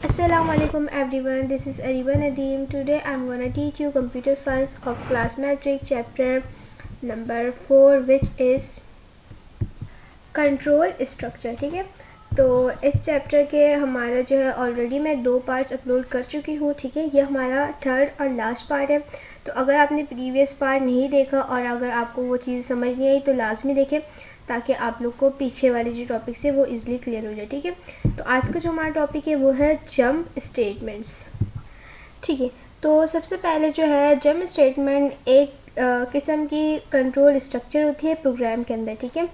Assalamualaikum everyone, this is Ariba Nadeem. Today I'm gonna teach you computer science of class metric chapter number 4 which is control structure. ठीक है, तो इस chapter के हमारा जो है ऑलरेडी मैं 2 पार्ट्स अपलोड कर चुकी हूँ. ठीक है, ये हमारा थर्ड और लास्ट पार्ट है. तो अगर आपने प्रीवियस पार्ट नहीं देखा और अगर आपको वो चीज़ समझ नहीं आई तो लाजमी देखें ताकि आप लोग को पीछे वाले जो टॉपिक्स है वो इजीली क्लियर हो जाए. ठीक है, तो आज का जो हमारा टॉपिक है वो है जंप स्टेटमेंट्स. ठीक है, तो सबसे पहले जो है जंप स्टेटमेंट एक किस्म की कंट्रोल स्ट्रक्चर होती है प्रोग्राम के अंदर. ठीक है,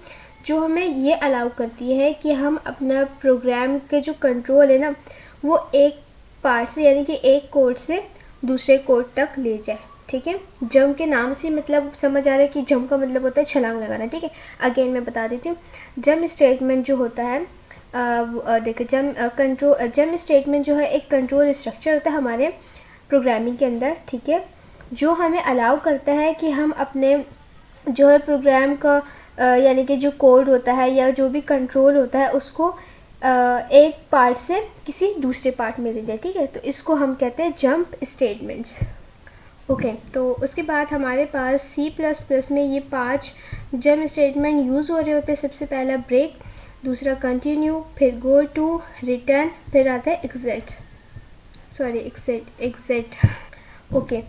जो हमें ये अलाउ करती है कि हम अपना प्रोग्राम के जो कंट्रोल है ना वो एक पार्ट से यानी कि एक कोड से दूसरे कोड तक ले जाए. ठीक है, जंप के नाम से मतलब समझ आ रहा है कि जंप का मतलब होता है छलांग लगाना. ठीक है, अगेन मैं बता देती हूँ. जंप स्टेटमेंट जो होता है देखिए जंप स्टेटमेंट जो है एक कंट्रोल स्ट्रक्चर होता है हमारे प्रोग्रामिंग के अंदर. ठीक है, जो हमें अलाउ करता है कि हम अपने जो है प्रोग्राम का यानी कि जो कोड होता है या जो भी कंट्रोल होता है उसको एक पार्ट से किसी दूसरे पार्ट में ले जाए. ठीक है, तो इसको हम कहते हैं जंप स्टेटमेंट्स. ओके, तो उसके बाद हमारे पास C++ में ये 5 जंप स्टेटमेंट यूज़ हो रहे होते हैं. सबसे पहला ब्रेक, दूसरा कंटिन्यू, फिर गो टू, रिटर्न, फिर आता है एग्जिट. ओके,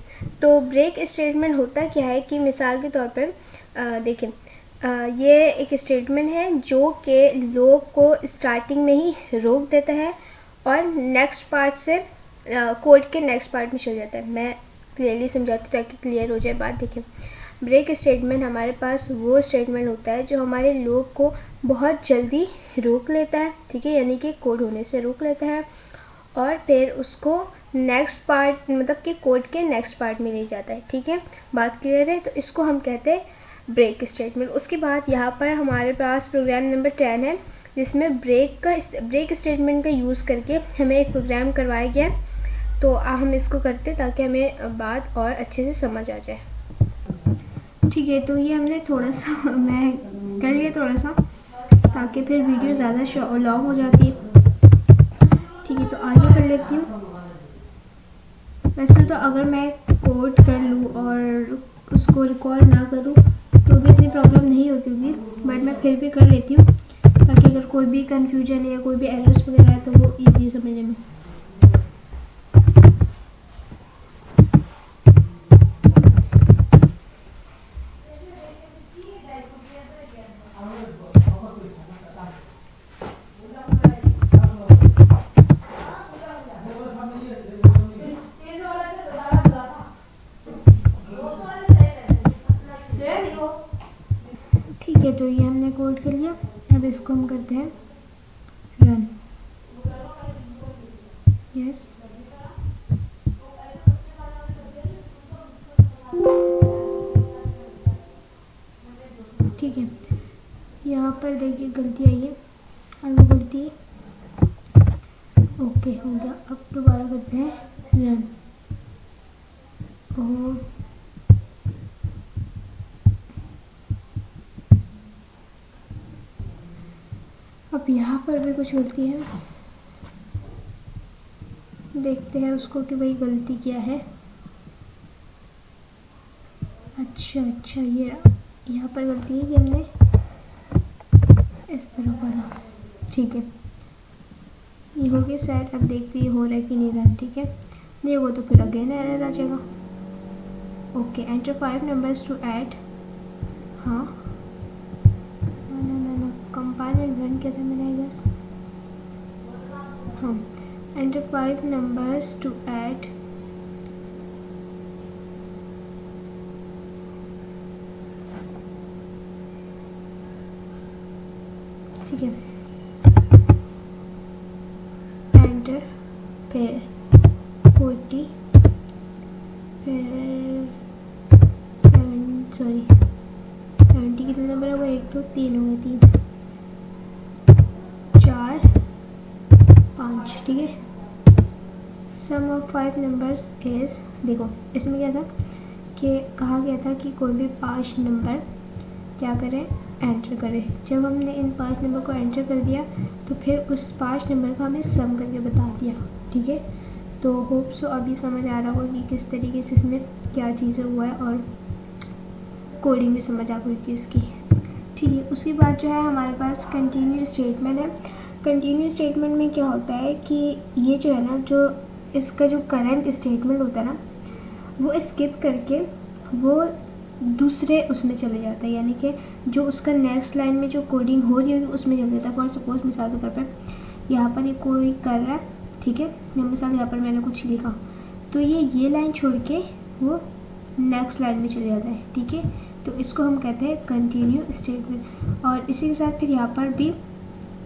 तो ब्रेक स्टेटमेंट होता क्या है कि मिसाल के तौर पर देखें ये एक स्टेटमेंट है जो कि लूप को स्टार्टिंग में ही रोक देता है और नेक्स्ट पार्ट से कोड के नेक्स्ट पार्ट में चल जाता है. मैं क्लियरली समझाती हूँ ताकि क्लियर हो जाए बात. देखें, ब्रेक स्टेटमेंट हमारे पास वो स्टेटमेंट होता है जो हमारे लूप को बहुत जल्दी रोक लेता है. ठीक है, यानी कि कोड होने से रोक लेता है और फिर उसको नेक्स्ट पार्ट मतलब कि कोड के नेक्स्ट पार्ट में ले जाता है. ठीक है, बात क्लियर है. तो इसको हम कहते हैं ब्रेक स्टेटमेंट. उसके बाद यहाँ पर हमारे पास प्रोग्राम नंबर 10 है जिसमें ब्रेक स्टेटमेंट का यूज़ करके हमें एक प्रोग्राम करवाया गया है. तो हम इसको करते ताकि हमें बात और अच्छे से समझ आ जाए. ठीक है, तो ये हमने थोड़ा सा मैं कर लिया थोड़ा सा ताकि फिर वीडियो ज़्यादा लॉन्ग हो जाती है. ठीक है, तो आगे कर लेती हूँ. वैसे तो अगर मैं कोड कर लूँ और उसको रिकॉर्ड ना करूँ तो भी इतनी प्रॉब्लम नहीं होती होगी, बट मैं फिर भी कर लेती हूँ ताकि अगर कोई भी कन्फ्यूजन या कोई भी एरर्स वगैरह है तो वो ईजी समझने में. ठीक है, तो ये हमने कोड कर लिया. अब इसको हम करते हैं रन. यस, ठीक है. यहाँ पर देखिए गलती आई है और वो गलती ओके हो गया. अब दोबारा करते हैं रन. और अब यहाँ पर भी कुछ गलती है. देखते हैं उसको कि भाई गलती क्या है. अच्छा ये यहाँ पर गलती है कि हमने इस तरह करा. ठीक है, ये हो गया सेट. अब देखते ये हो रहा है कि नहीं रहा. ठीक है, नहीं हो तो फिर अगेन एरर आ जाएगा. Okay, enter 5 numbers to add. हाँ ना कंपाइल एंड रन किया था मैंने आई गेस. हाँ, एंटर 5 नंबर्स टू ऐड. ठीक है, एंटर फिर 40 फिर 70 कितने नंबर है वो 1 2 3 हो गए 3 4 5. ठीक है, सम ऑफ 5 नंबर्स इज. देखो इसमें क्या था कि कहा गया था कि कोई भी 5 नंबर क्या करें एंटर करें। जब हमने इन 5 नंबर को एंटर कर दिया तो फिर उस 5 नंबर का हमें सम करके बता दिया। ठीक है, तो होप सो अभी समझ आ रहा होगा कि किस तरीके से इसमें क्या चीज़ें हुआ है और कोडिंग भी समझ आ गई थी इसकी। ठीक है, उसके बाद जो है हमारे पास कंटिन्यू स्टेटमेंट है। कंटिन्यू स्टेटमेंट में क्या होता है कि ये जो है ना, जो इसका जो करंट स्टेटमेंट होता है ना, वो स्किप करके वो दूसरे उसमें चले जाता है, यानी कि जो उसका नेक्स्ट लाइन में जो कोडिंग हो रही होगी उसमें चले जाता है। फॉर सपोज मिसाल के तौर पर यहाँ पर ये कोई कर रहा है, ठीक है, या मिसाल यहाँ पर मैंने कुछ लिखा तो ये लाइन छोड़ के वो नेक्स्ट लाइन में चले जाता है। ठीक है, तो इसको हम कहते हैं कंटिन्यू स्टेटमेंट। और इसी के साथ फिर यहाँ पर भी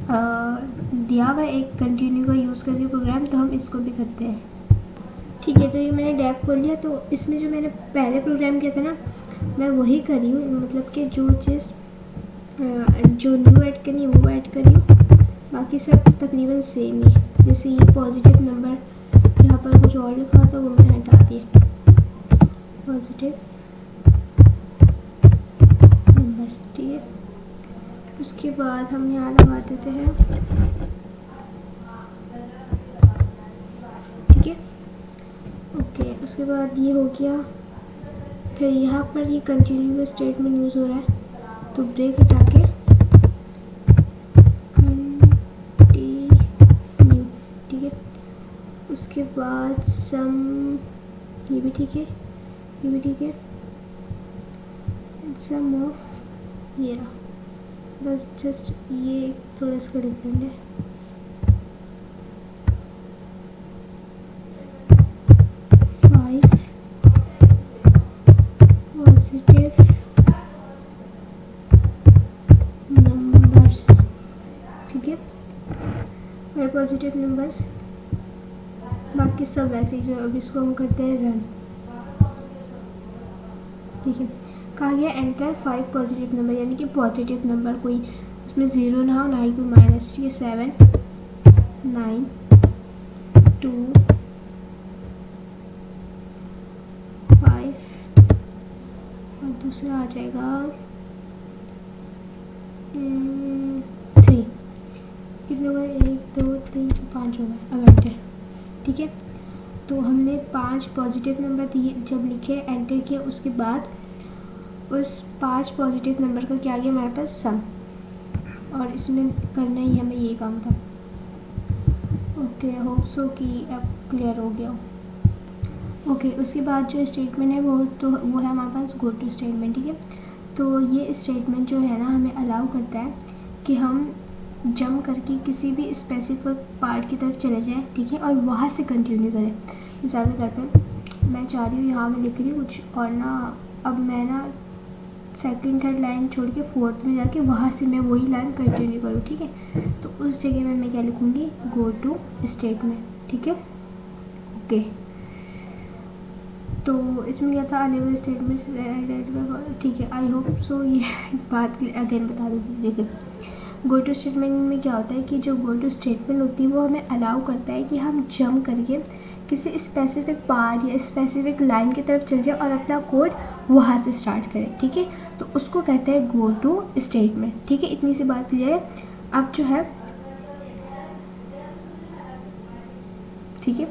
दिया हुआ एक कंटिन्यू का यूज़ करके प्रोग्राम, तो हम इसको भी करते हैं। ठीक है, तो ये मैंने डैप खोल लिया, तो इसमें जो मैंने पहले प्रोग्राम किया था ना, मैं वही करी हूँ, मतलब कि जो चीज़ जो न्यू ऐड करनी है वो ऐड करी हूँ, बाकी सब तकरीबन सेम ही। जैसे ये पॉजिटिव नंबर यहाँ पर कुछ और लिखा था वो मैंने हटा दिया, पॉजिटिव नंबर्स। ठीक है, उसके बाद हम यहाँ लगा देते हैं। ठीक है, ओके, उसके बाद ये हो गया। फिर यहाँ पर ये कंटिन्यू स्टेटमेंट यूज़ हो रहा है, तो ब्रेक हटा के कंटिन्यू। ठीक है, उसके बाद सम, ये भी ठीक है, ये भी ठीक है, सम ऑफ ये रहा, बस जस्ट ये थोड़ा इसका डिफरेंट है। पॉजिटिव नंबर्स, ठीक है, वे पॉजिटिव नंबर्स, बाकी सब वैसे ही जो अब इसको हम करते हैं रन। ठीक है, कहा गया एंटर 5 पॉजिटिव नंबर, यानी कि पॉजिटिव नंबर कोई उसमें 0 ना हो, ना ही कोई माइनस। ठीक है, 7 9 2 5 और दूसरा आ जाएगा 3। कितने हो गए, 1 2 3 5 हो गए। अब एंटर। ठीक है, तो हमने 5 पॉजिटिव नंबर दिए, जब लिखे एंटर किया, उसके बाद उस 5 पॉजिटिव नंबर का क्या गया हमारे पास सम, और इसमें करना ही हमें ये काम था। ओके, होप सो कि अब क्लियर हो गया। ओके, उसके बाद जो स्टेटमेंट है वो है हमारे पास गो टू स्टेटमेंट। ठीक है, तो ये स्टेटमेंट जो है ना हमें अलाउ करता है कि हम जंप करके किसी भी स्पेसिफिक पार्ट की तरफ चले जाएं। ठीक है, और वहाँ से कंटिन्यू करें। मिसाल के तौर पर मैं चाह रही हूँ, यहाँ मैं लिख रही हूँ कुछ और ना, अब मैं ना सेकंड थर्ड लाइन छोड़ के फोर्थ में जाके वहाँ से मैं वही लाइन कंटिन्यू करूँ। ठीक है, तो उस जगह में मैं क्या लिखूँगी, गो टू स्टेटमेंट। ठीक है, ओके, तो इसमें क्या था, अनेबल स्टेटमेंट। ठीक है, आई होप सो ये बात अगेन बता दूँ। देखिए, गो टू स्टेटमेंट में क्या होता है कि जो गो टू स्टेटमेंट होती है वो हमें अलाउ करता है कि हम जंप करके किसी स्पेसिफिक पार्ट या स्पेसिफिक लाइन की तरफ चल जाए और अपना कोड वहाँ से स्टार्ट करें। ठीक है, तो उसको कहते हैं गो टू स्टेटमेंट। ठीक है, इतनी सी बात क्लियर है। अब जो है, ठीक है,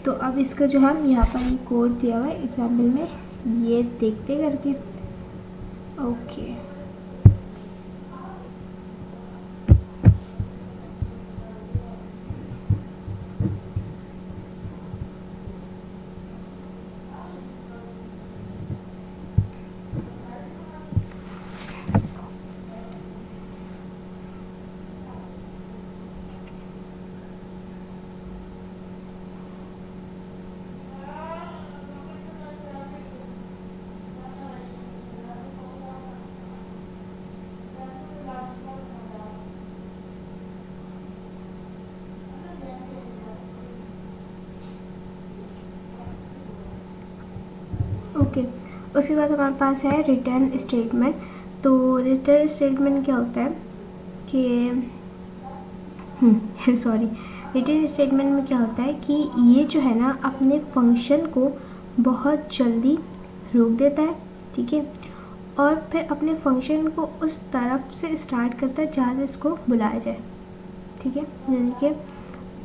तो अब इसका जो है यहाँ पर ये कोड दिया हुआ है एग्जाम्पल में, ये देखते करके। ओके, ओके, उसके बाद हमारे पास है रिटर्न स्टेटमेंट। तो रिटर्न स्टेटमेंट क्या होता है कि सॉरी, रिटर्न स्टेटमेंट में क्या होता है कि ये जो है ना अपने फंक्शन को बहुत जल्दी रोक देता है। ठीक है, और फिर अपने फंक्शन को उस तरफ से स्टार्ट करता है जहाँ से इसको बुलाया जाए। ठीक है, यानी कि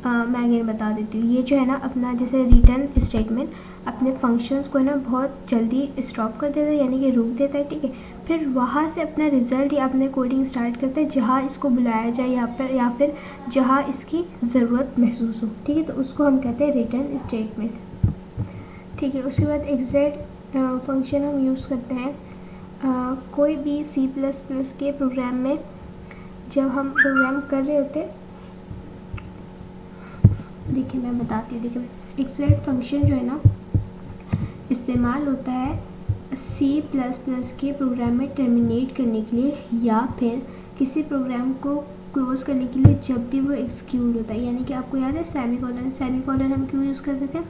मैं आगे बता देती हूँ। ये जो है ना अपना जैसे रिटर्न स्टेटमेंट अपने फंक्शंस को ना बहुत जल्दी स्टॉप कर देता है, यानी कि रोक देता है। ठीक है, फिर वहाँ से अपना रिज़ल्ट या अपने कोडिंग स्टार्ट करता है जहाँ इसको बुलाया जाए या फिर जहाँ इसकी ज़रूरत महसूस हो। ठीक है, तो उसको हम कहते हैं रिटर्न स्टेटमेंट। ठीक है, उसके बाद एग्जैक्ट फंक्शन हम यूज़ करते हैं कोई भी C++ के प्रोग्राम में। जब हम प्रोग्राम कर रहे होते, देखिए मैं बताती हूँ। देखिए एग्जैक्ट फंक्शन जो है ना इस्तेमाल होता है C++ के प्रोग्राम में टर्मिनेट करने के लिए या फिर किसी प्रोग्राम को क्लोज करने के लिए जब भी वो एग्जीक्यूट होता है। यानी कि आपको याद है सेमीकोलन हम क्यों यूज़ करते थे?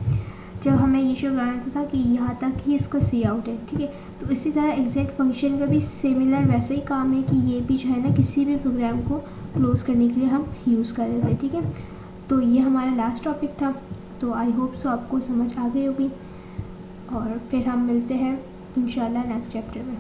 जब हमें ये शो कराना था कि यहाँ तक ही इसका सी आउट है। ठीक है, तो इसी तरह एग्जैक्ट फंक्शन का भी सिमिलर वैसे ही काम है कि ये भी जो है ना किसी भी प्रोग्राम को क्लोज करने के लिए हम यूज़ कर रहे थे। ठीक है, तो ये हमारा लास्ट टॉपिक था। तो आई होप सो आपको समझ आ गई होगी और फिर हम मिलते हैं इंशाल्लाह नेक्स्ट चैप्टर में।